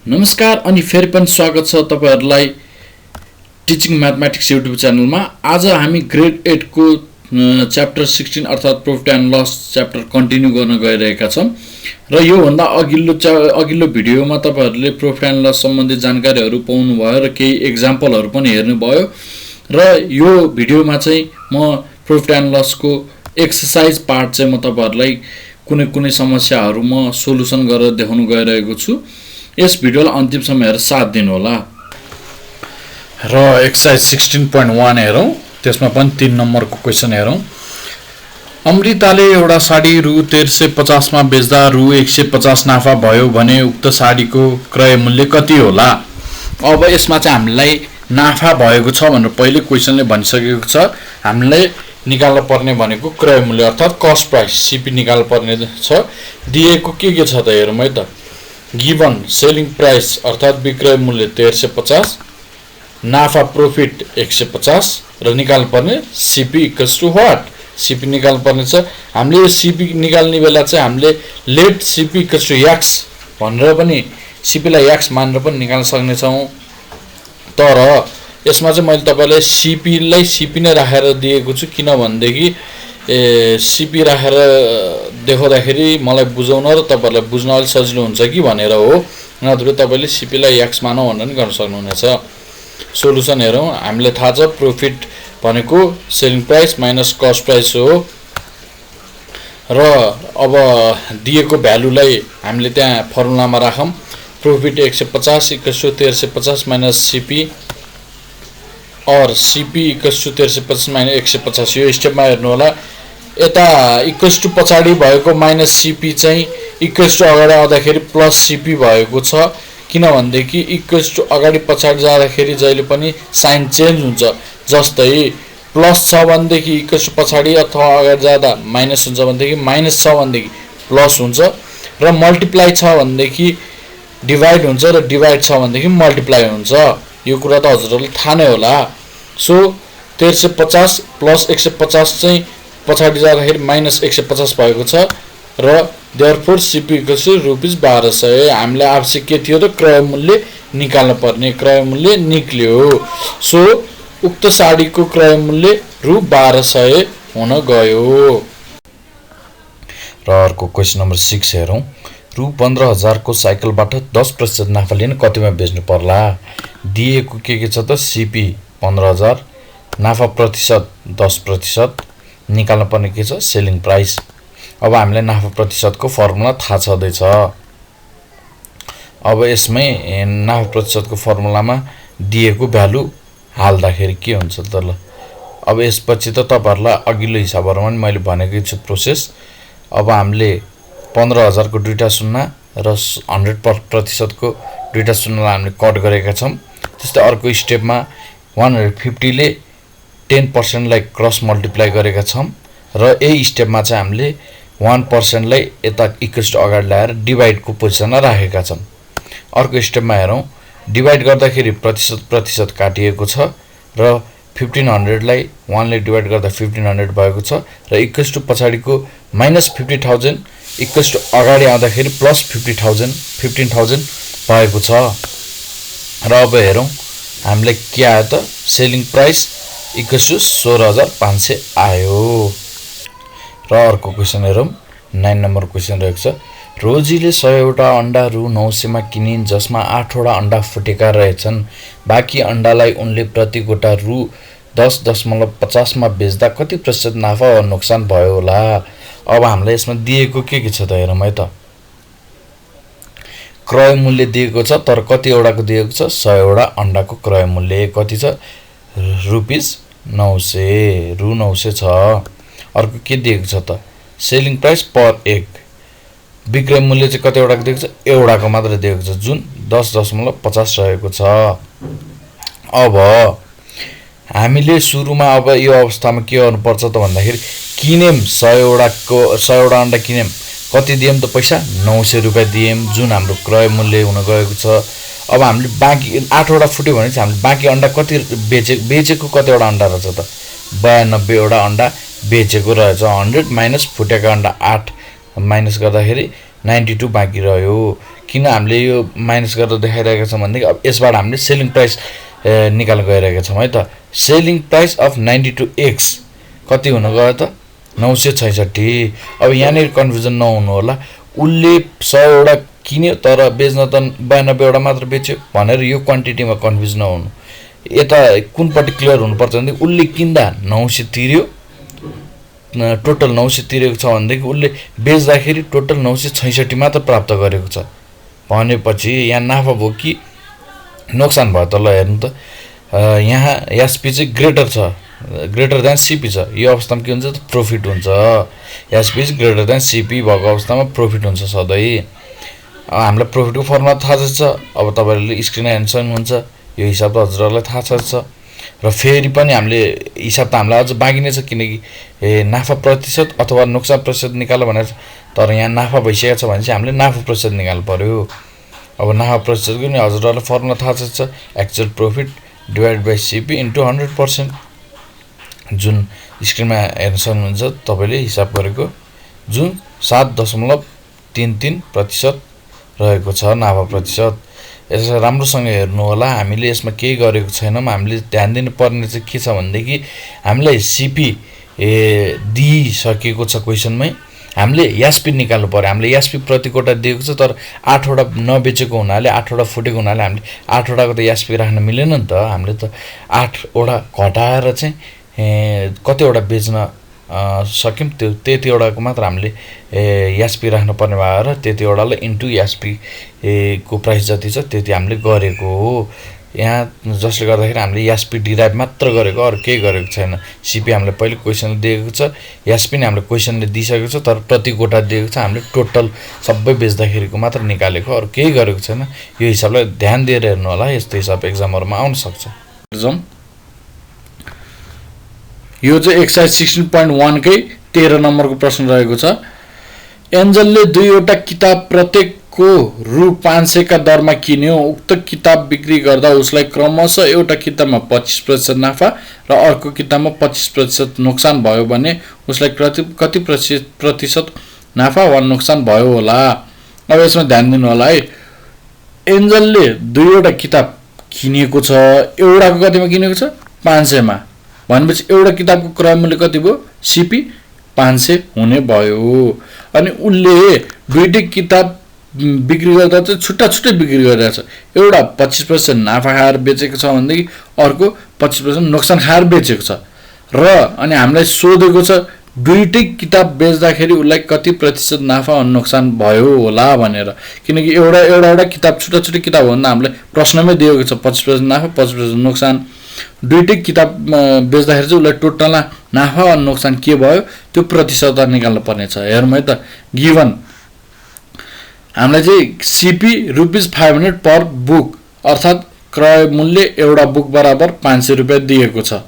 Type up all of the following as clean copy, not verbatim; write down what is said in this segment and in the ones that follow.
नमस्कार अनि फेरि पनि स्वागत छ तपाईहरुलाई टिचिङ म्याथमेटिक्स युट्युब च्यानलमा। आज हामी ग्रेड 8 को च्याप्टर 16 अर्थात profit and loss chapter continue गर्न गइरहेका छौं र यो भन्दा अघिल्लो भिडियोमा तपाईहरुले प्रॉफिट एन्ड लस सम्बन्धी जानकारीहरु पाउनु भयो र केही एक्जाम्पलहरु पनि हेर्नु भयो र यो भिडियोमा चाहिँ म प्रॉफिट एन्ड लस को एक्सरसाइज पार्ट चाहिँ म तपाईहरुलाई कुनै समस्याहरु म सोलुसन गरेर देखाउन गइरहेको छु। यस भिडियोलाई अन्तिम सम्म हेरेर साथ दिनु होला र एक्सरसाइज 16.1 हेरौं। त्यसमा पनि 3 नम्बरको क्वेशन हेरौं। अमृताले एउटा साडी रु 1350 मा बेच्दा रु 150 नाफा भयो भने उक्त साडीको क्रय मूल्य कति होला? अब यसमा चाहिँ हामीलाई नाफा भएको छ भनेर पहिले क्वेशनले भनिसकेको छ। हामीलाई निकाल्न पर्ने भनेको क्रय मूल्य अर्थात कस्ट प्राइस सीपी निकाल्न पर्ने छ। दिएको के छ त हेरौं है त। गिवन सेलिङ प्राइस अर्थात विक्रय मूल्य 1350, नाफा प्रॉफिट 150 र निकाल्न पर्ने CP equals to what? CP निकाल्न पर्ने छ। हामीले यो सीपी निकाल्ने बेला चाहिँ हामीले let CP equals to x भनेर पनि सीपी लाई x मानेर पनि निकाल्न सक्ने छौं। तर यसमा चाहिँ मैले तपाईलाई सीपी लाई सीपी नै राखेर दिएको छु किन भन्देखि सीपी राखेर देखाउँदाखेरि मलाई बुझाउन र तपाईहरुलाई बुझ्न अलि सजिलो हुन्छ कि भनेर हो। नत्र तपाईले सीपी लाई x मानौ भनेर पनि गर्न सक्नुहुनेछ। सोलुसन हेरौं। हामीले थाहा छ प्रॉफिट भनेको selling price minus cost price हो र अब दिएको भ्यालुलाई हामीले त्यहाँ फर्मुलामा राखौं। Profit 150 equals to 1350 minus CP और सीपी इक्वल्स टु 1350 माइनस 150। यो स्टेपमा हेर्नु होला। यता इक्वल्स टु पछाडी भएको माइनस सीपी चाहिँ इक्वल्स टु अगाडि आउँदाखेरि प्लस सीपी भएको छ किन भन्देखि इक्वल्स टु अगाडि पछाडी जाँदाखेरि जहिले पनि साइन चेन्ज हुन्छ। जस्तै प्लस छ भनेदेखि इक्वल्स टु पछाडी अथवा अगाडि जाँदा माइनस हुन्छ भनेदेखि माइनस छ भनेदेखि प्लस हुन्छ र मल्टिप्लाई छ भनेदेखि डिवाइड हुन्छ र डिवाइड छ भनेदेखि मल्टिप्लाई हुन्छ। यो कुरा त हजुरहरुले थाहा नै होला। सो 1350 प्लस 150 चाहिँ पछाडी जाँदाखेरि माइनस 150 भएको छ र therefore CP equals to rupees 1200। हामीले आवश्यक के थियो त क्रय मूल्य निकाल्न पर्ने। क्रय मूल्य निक्ल्यो। सो उक्त साडीको क्रय मूल्य रु 1200 हुन गयो। र अर्को क्वेशन नम्बर 6 हेरौं। रु 15000 को साइकलबाट 10% नाफा लिन कतिमा बेच्नु पर्ला? दिएको के छ त सीपी 15000, नाफा प्रतिशत 10%, निकाल्न पर्ने के छ सेलिङ प्राइस। अब हामीले नाफा प्रतिशतको फर्मुला थाहा छदै छ। अब यसमै नाफा प्रतिशतको फर्मुलामा दिएको भ्यालु हाल्दाखेरि के हुन्छ त ल। अब यसपछि त तपाईहरुलाई अघिल्लो हिसाबहरुमा पनि मैले भनेकै छु प्रोसेस। अब हामीले 15000 को दुईटा शून्य र 100% को दुईटा शून्यलाई हामीले कट गरेका छौं। त्यस्तै अर्को स्टेपमा 150 ले 10% लाई क्रस मल्टिप्लाई गरेका छौं र यही स्टेपमा चाहिँ हामीले 1% लाई यता इक्वल्स टु अगाडि ल्याएर डिवाइड को पोजिसनमा राखेका छौं। अर्को स्टेपमा हेरौं। डिवाइड गर्दाखेरि प्रतिशत काटिएको छ र 1500 लाई 1 ले डिवाइड गर्दा 1500 भएको छ र इक्वल्स टु पछाडीको माइनस 50000 इक्वल्स टु अगाडि आउँदाखेरि प्लस 15,000 भएको छ। र अब हेरौं हामीलाई के आयो त सेलिङ प्राइस इक्वल्स टु 16500 आयो। र अर्को क्वेशन हेरौं। 9 नम्बर क्वेशन रहेको छ। रोजीले 100 वटा अण्डा रु 900 मा किनिन् जसमा 8 वटा अण्डा फुटेका रहेछन्। बाँकी अण्डालाई उनले प्रति गोटा रु 10.50 मा बेच्दा कति प्रतिशत नाफा वा नोक्सान भयो होला? अब हामीलाई यसमा दिएको के छ त हेरौं है त। क्रय मूल्य दिएको छ तर कति वटाको दिएको छ 100 वटा अण्डाको क्रय मूल्य कति छ रुपीस 900 रु 900 छ। अर्को के दिएको छ त सेलिङ प्राइस पर एक। विक्रय मूल्य चाहिँ कति वटाको दिएको छ एउटाको मात्र दिएको छ जुन 10.50 रहेको छ। अब हामीले सुरुमा अब यो अवस्थामा के गर्नु पर्छ त भन्दाखेरि किनेम 100 वटा अण्डा किनेम कति दिएम त पैसा 900 रुपैयाँ दिएम जुन हाम्रो क्रय मूल्य हुन गएको छ। अब हामीले बाँकी 8 वटा फुट्यो भने चाहिँ हामीले बाँकी अण्डा कति बेचेको कति वटा अण्डा रहेछ त 92 वटा अण्डा बेचेको रहेछ। 100 माइनस फुटेका अण्डा 8 माइनस गर्दाखेरि 92 बाँकी रह्यो। किन हामीले यो माइनस गरेर देखाइरहेका छौँ भनेदेखि अब यसबाट हामीले सेलिङ प्राइस निकाल्न गइरहेका छौँ है त। सेलिङ प्राइस अफ 92x कति हुन गयो त 966। अब यहाँनिर कन्फ्युजन नहुनु होला, उसले 100 वटा किन्यो तर बेच्न त 92 वटा मात्र बेच्यो भनेर यो क्वान्टिटीमा कन्फ्युज नहुनु। यता कुनपट्टि क्लियर हुनुपर्छ भनेदेखि उसले किन्दा 900 तिर्यो, टोटल 900 तिरेको छ भनेदेखि उसले बेच्दाखेरि टोटल 966 मात्र प्राप्त गरेको छ भनेपछि यहाँ नाफा भयो कि नोक्सान भयो त? ल हेर्नु त, यहाँ एसपी चाहिँ ग्रेटर देन सिपी छ। यो अवस्थामा के हुन्छ त प्रफिट हुन्छ। SP is greater then CP भएको अवस्थामा प्रफिट हुन्छ सधैँ। हामीलाई प्रफिटको फर्मुला थाहा छ। अब तपाईँहरूले स्क्रिनमा हेर्न सक्नुहुन्छ, यो हिसाब त हजुरहरूलाई थाहा छ। र फेरि पनि हामीले हिसाब त हामीलाई अझ बाँकी नै छ, किनकि नाफा प्रतिशत अथवा नोक्सान प्रतिशत निकाल्नु भनेर छ। तर यहाँ नाफा भइसकेको छ भने चाहिँ हामीले नाफा प्रतिशत निकाल्नु पर्यो। अब नाफा प्रतिशतको नि हजुरहरूलाई फर्मुला थाहा छ, actual profit divide by CP into 100%, जुन स्क्रिनमा हेर्न सक्नुहुन्छ तपाईँले हिसाब गरेको, जुन 7.33% रहेको छ नाफा प्रतिशत। यसलाई राम्रोसँग हेर्नु होला, हामीले यसमा केही गरेको छैनौँ। हामीले ध्यान दिनुपर्ने चाहिँ के छ भनेदेखि हामीलाई सिपी दिइसकेको छ क्वेसनमै, हामीले एसपी निकाल्नु पर्यो। हामीले एसपी प्रति कोटा दिएको छ तर 8 वटा नबेचेको हुनाले, 8 वटा फुटेको हुनाले हामीले 8 वटाको त एसपी राख्न मिलेन नि त। हामीले त 8 वटा घटाएर चाहिँ कतिवटा बेच्न सक्यौँ त्यति वटाको मात्र हामीले एसपी राख्नु पर्ने भएर त्यतिवटालाई इन्टु एसपी को प्राइस जति छ त्यति हामीले गरेको हो यहाँ, जसले गर्दाखेरि हामीले एसपी डिराइभ मात्र गरेको, अरू केही गरेको छैन। सिपी हामीले पहिले क्वेसनले दिएको छ, एसपी नै हामीले क्वेसनले दिइसकेको छ, तर प्रति कोटा दिएको छ। हामीले टोटल सबै बेच्दाखेरिको मात्र निकालेको, अरू केही गरेको छैन। यो हिसाबलाई ध्यान दिएर हेर्नु होला, यस्तो हिसाब एक्जामहरूमा आउन सक्छ। यो चाहिँ एक्सर्साइज 16.1 कै 13 नम्बरको प्रश्न रहेको छ। एन्जलले 2वटा किताब प्रत्येकको रु 500 का दरमा किन्यो। उक्त किताब बिक्री गर्दा उसलाई क्रमशः एउटा किताबमा 25% नाफा र अर्को किताबमा 25% नोक्सान भयो भने उसलाई कति प्रतिशत नाफा वा नोक्सान भयो होला? अब यसमा ध्यान दिनु होला है। एन्जलले 2वटा किताब किनेको छ, एउटाको कतिमा किनेको छ 500 मा, भनेपछि एउटा किताबको क्रय मूल्य कति भयो? सिपी 500 हुने भयो। अनि उसले दुईटै किताब बिक्री गर्दा चाहिँ छुट्टा छुट्टै बिक्री गरिरहेको छ। एउटा 25% नाफा खाएर बेचेको छ भनेदेखि अर्को 25% नोक्सान खाएर बेचेको छ। र अनि हामीलाई सोधेको छ दुईटै किताब बेच्दाखेरि उसलाई कति प्रतिशत नाफा वा नोक्सान भयो होला भनेर। किनकि एउटा किताब छुट्टा छुट्टै किताब हो भन्दा हामीलाई प्रश्नमै दिएको छ 25% नाफा 25% नोक्सान। दुईटै किताब बेच्दाखेरि चाहिँ उसलाई टोटल नाफा वा नोक्सान के भयो त्यो प्रतिशत निकाल्नु पर्ने छ। हेरौँ है त, गिभन हामीलाई चाहिँ सिपी ₹500 पर बुक अर्थात् क्रय मूल्य एउटा बुक बराबर 500 रुपियाँ दिएको छ।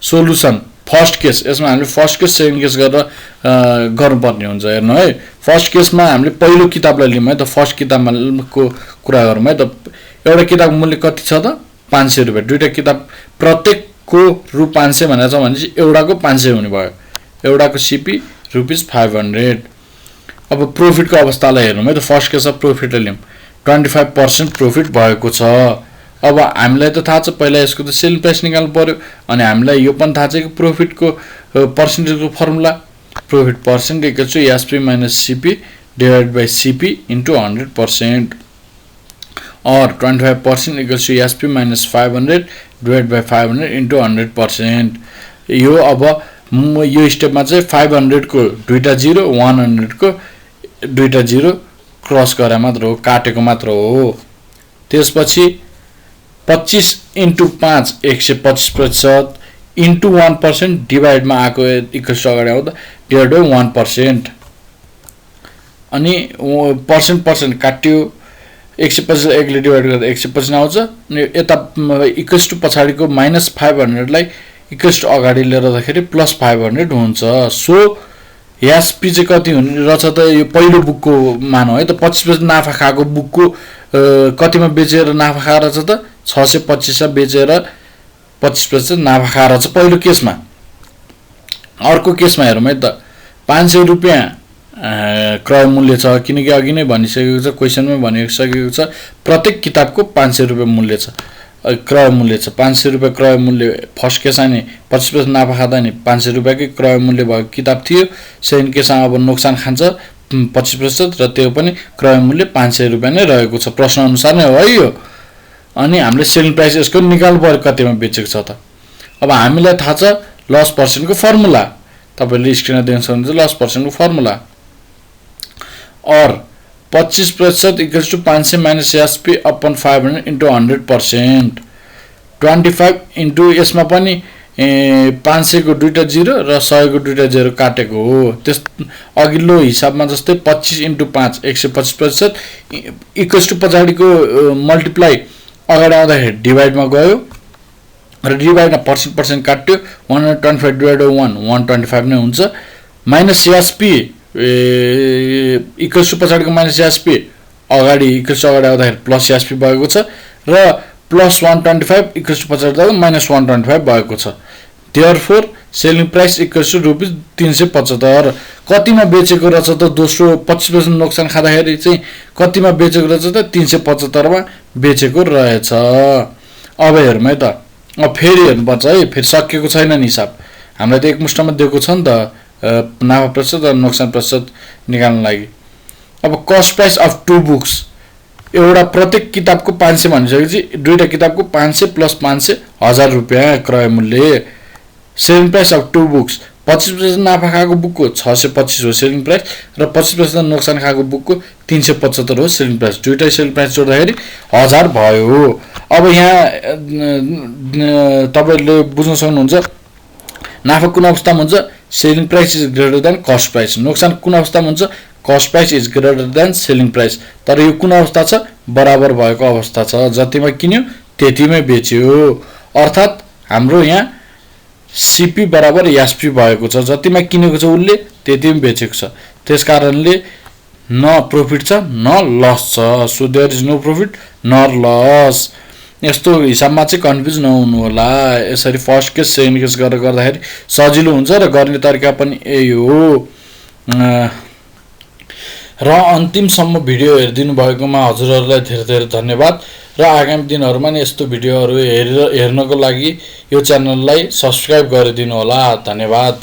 सोलुसन फर्स्ट केस, यसमा हामीले फर्स्ट केस सेकेन्ड केस गरेर गर्नुपर्ने हुन्छ। हेर्नु है, फर्स्ट केसमा हामीले पहिलो किताबलाई लियौँ है त, फर्स्ट किताबको कुरा गरौँ है त। एउटा किताबको मूल्य कति छ त 500 रुपियाँ। दुईटा किताब प्रत्येकको रु 500 भनेको छ भनेपछि एउटाको 500 हुने भयो। एउटाको सिपी ₹500। अब प्रफिटको अवस्थालाई हेर्नु है त, फर्स्ट केसमा प्रफिट लियौँ 25% प्रफिट भएको छ। अब हामीलाई त थाहा छ पहिला यसको त सेल प्राइस निकाल्नु पर्यो, अनि हामीलाई यो पनि थाहा छ कि प्रफिटको पर्सेन्टेजको formula profit percent equal to SP minus CP divide by CP into 100%, और 25% equals to SP minus 500 divide by 500 into 100%। यो अब यो स्टेपमा चाहिँ 500 को दुईटा 0 100 को दुईटा 0 क्रस गरे मात्र हो, काटेको मात्र हो। त्यसपछि 25 इन्टु 5 125% इन्टु 1% डिभाइडमा आएको इक्वल्स टु अगाडि आउँदा डिभाइड बाई 1%, अनि पर्सेन्ट काट्यो 125 एकले डिभाइड गर्दा 125 आउँछ। अनि यता इक्वल्स टु पछाडिको -500 लाई इक्वल्स टु अगाडि लिएर जाँदाखेरि +500 हुन्छ। सो एसपी चाहिँ कति हुने रहेछ त? यो पहिलो बुकको मानौ है त, 25% नाफा खाएको बुकको कतिमा बेचेर नाफा खाएर छ त 625 बेचेर 25% नाफा खाएर छ पहिलो केसमा। अर्को केसमा हेरौँ है त, 500 रुपियाँ क्रय मूल्य छ किनकि अघि नै भनिसकेको छ क्वेसनमै भनिसकेको छ प्रत्येक किताबको 500 रुपैयाँ मूल्य छ क्रय मूल्य छ 500 रुपैयाँ क्रय मूल्य फर्स्ट केसमा नि 25% नाफा खाँदा नि 500 रुपैयाँकै क्रय मूल्य भएको किताब थियो सेकेन्ड केसमा अब नोक्सान खान्छ 25% र त्यो पनि क्रय मूल्य 500 रुपैयाँ नै रहेको छ प्रश्न अनुसार नै हो है यो अनि हामीले सेलिङ प्राइस यसको निकाल्नु पर्यो कतिमा बेचेको छ त अब हामीलाई थाहा छ लस पर्सेन्टको फर्मुला तपाईले स्क्रिनमा देख्न सक्नुहुन्छ लस पर्सेन्टको फर्मुला और 25% equals to 500 minus SP upon 500 into 100% 25 into यसमा पनि 500 को दुईटा 0 र 100 को दुईटा 0 काटेको हो त्यस अघिल्लो हिसाबमा जस्तै 25 इन्टु 5 125% इक्वल्स टू पछाडी को मल्टिप्लाई अगाडि आउँदाखेरि डिभाइडमा गयो र डिभाइडमा पर्सेन्ट काट्यो 125 डिभाइड 1 125 नै हुन्छ माइनस एसपी इक्वल्स टू पछाडीको माइनस एसपी अगाडि इक्वल्स अगाडि आउँदाखेरि प्लस एसपी भएको छ र प्लस 125 इक्वल्स टू पछाडि आउँदा माइनस 125 भएको छ therefore selling price equals to rupees 375 कतिमा बेचेको रहेछ त दोस्रो 25% नोक्सान खाँदाखेरि चाहिँ कतिमा बेचेको रहेछ त 375 मा बेचेको रहेछ अब हेरौँ है त अब फेरि हेर्नुपर्छ है फेरि सकिएको छैन नि हिसाब हामीलाई त एकमुष्टमा दिएको छ नि त नाफा प्रतिशत र नोक्सान प्रतिशत निकाल्न लागि अब कस्ट प्राइस अफ 2 बुक्स एउटा प्रत्येक किताबको 500 भनिसकेपछि दुईटा किताबको 500 प्लस 500 1000 रुपैयाँ क्रय मूल्य सेलिङ प्राइस अफ 2 बुक्स 25% नाफा खाएको बुकको 625 हो सेलिङ प्राइस र 25% नोक्सान खाएको बुकको 375 हो सेलिङ प्राइस दुईटा सेलिङ प्राइस जोड्दाखेरि 1000 भयो अब यहाँ तपाईले बुझ्न सक्नुहुन्छ नाफा कुन अवस्थामा हुन्छ selling price is greater than cost price नोक्सान कुन अवस्थामा हुन्छ cost price is greater than selling price तर यो कुन अवस्था छ बराबर भएको अवस्था छ जतिमा किन्यो त्यतिमै बेच्यो अर्थात हाम्रो यहाँ सीपी बराबर एसपी भएको छ जतिमा किनेको छ उले त्यतिमै बेचेको छ त्यसकारणले न प्रॉफिट छ न लस छ so there is no profit nor loss यस्तो हिसाबमा चाहिँ कन्फ्युज नहुनु होला यसरी फर्स्ट केस सेकेन्ड केस गरेर गर्दाखेरि सजिलो हुन्छ र गर्ने तरिका पनि यही हो र अन्तिमसम्म भिडियो हेरिदिनु भएकोमा हजुरहरुलाई धेरै धेरै धन्यवाद र आगामी दिनहरुमा नि यस्तो भिडियोहरु हेर्नको लागि यो च्यानललाई सब्स्क्राइब गरिदिनु होला धन्यवाद।